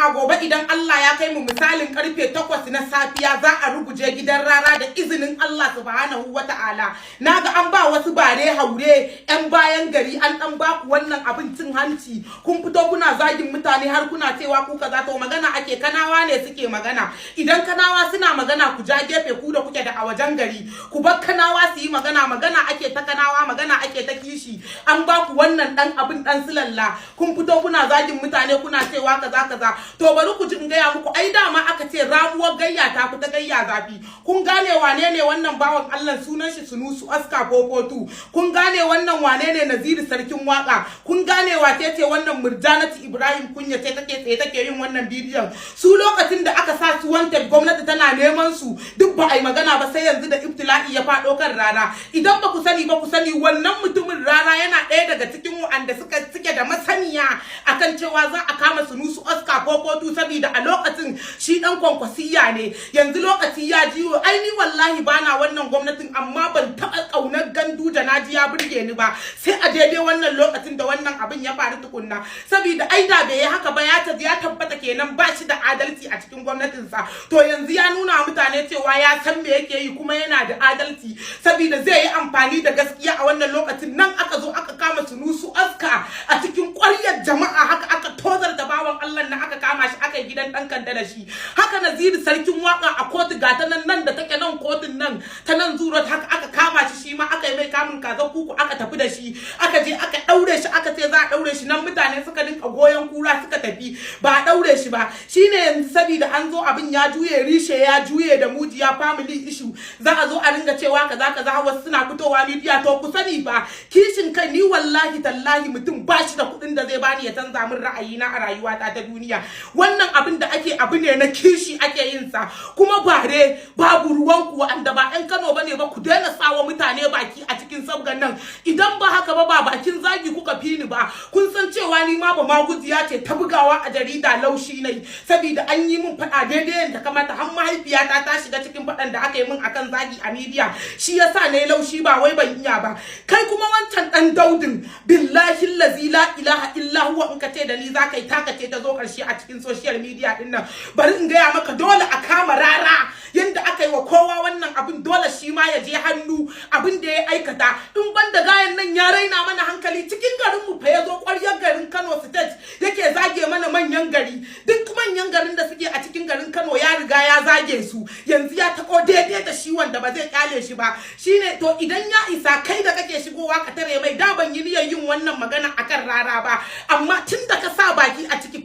jama'a gobe idan Allah ya kai mu misalin karfe 8 na safiya za a ruguje gidan rara da izinin Allah subhanahu wata'ala. Naga an ba wasu bare haure yan bayan gari an dan ba ku wannan abin cin hanci. Kun fito kuna zagin mutane har kuna cewa ku kaza, to magana ake kanawa ne suke magana. Idan kanawa suna magana ku ja gefe ku da kuke da a wajen gari. Ku bar kanawa su yi magana, magana ake ta kanawa, magana ake ta kishi. An ba ku wannan dan abin dan silalla. Kun fito kuna zagin mutane kuna cewa kaza kaza. To bari ku ji in gaya muku, ai dama aka ce ramuwar gayya ta fita gayya zafi. Kun gane wane ne wannan bawan Allah, sunan shi Sunusu Aska Popotu. Kun gane wannan wane ne Naziru sarkin waka. Kun gane wace ce wannan Murjanatu Ibrahim Kunya ce take yin wannan bidiyon. Su lokacin da aka sa su wanted gwamnati tana neman su duk ba ai magana ba, sai yanzu da ibtila'i ya fado kan rara. Idan ba ku sani ba ku sani, wannan mutumin rara yana ɗaya daga cikin wanda suke da masaniya akan cewa za a kama Sunusu Aska Popotu, saboda a lokacin shi dan kwankwasiya ne. Yanzu lokaci ya jiwo, ai ni wallahi bana wannan gwamnatin, amma ban taɓa ƙaunar Ganduje naji ya burge ni ba sai a daidai wannan lokacin da wannan abin ya faru tukunna. Saboda ai da bai yi haka ba ya tabbata kenan ba shi da adalci a cikin gwamnatinsa. To yanzu ya nuna mutane cewa ya san me yake yi kuma yana da adalci, saboda zai yi amfani da gaskiya a wannan lokacin. Nan aka zo aka kama Sunusu Aska a cikin ƙwaryar jama'a, haka aka tozar da bawan Allah na aka kama shi aka yi gidan dan kanda da shi. Haka Naziru sarkin waka a kotu gata nan da take nan kotun nan ta nan Zuro, haka aka kama shi ma aka yi mai kamun kaza kuku aka tafi da shi, aka je aka daure shi, aka ce za a daure shi. Nan mutane suka dinka goyon kura suka tafi, ba a daure shi ba. Shine yanzu saboda an zo abin ya juye, rishe ya juye da mujiya family issue, za a zo a ringa cewa kaza wasu suna fitowa media. To ku sani ba kishin kai, ni wallahi tallahi mutum ba shi da kuɗin da zai bani ya canza min ra'ayina a rayuwata ta duniya. Wannan abin da ake abu ne na kishi ake yin sa, kuma bare babu ruwan ku wanda ba ɗan Kano bane ba ku daina sawa mutane baki a cikin sabgan nan. Idan ba haka ba bakin zagi kuka fi ni ba. Kun san cewa ni ma ba maguziya ce ta bugawa a jarida laushi nai, saboda an yi min faɗa daidai yadda kamata. Har mahaifiyata ta shiga cikin faɗan da aka yi min akan zagi a media, shi yasa ne laushi ba wai ban iya ba. Kai kuma wancan dan Daudin, billahi allazi la ilaha illa huwa, in ka ce da ni za ka yi taka ce ta zo ƙarshe a cikin social media din nan. Bari in gaya maka, dole a kama rara yanda aka yi wa kowa wannan abin, dole shi ma ya je hannu abin da ya aikata. In banda gayan nan ya raina mana hankali, cikin garin mu fa ya zo ƙwaryar garin Kano State yake zage mana manyan gari. Duk manyan garin da suke a cikin garin Kano ya riga ya zage su, yanzu ya tako daidai da shi wanda ba zai kyale shi ba. Shine to idan ya isa kai da kake shigowa ka tare mai, da ban yi niyyar yin wannan magana akan rara ba, amma tun da ka sa baki a ciki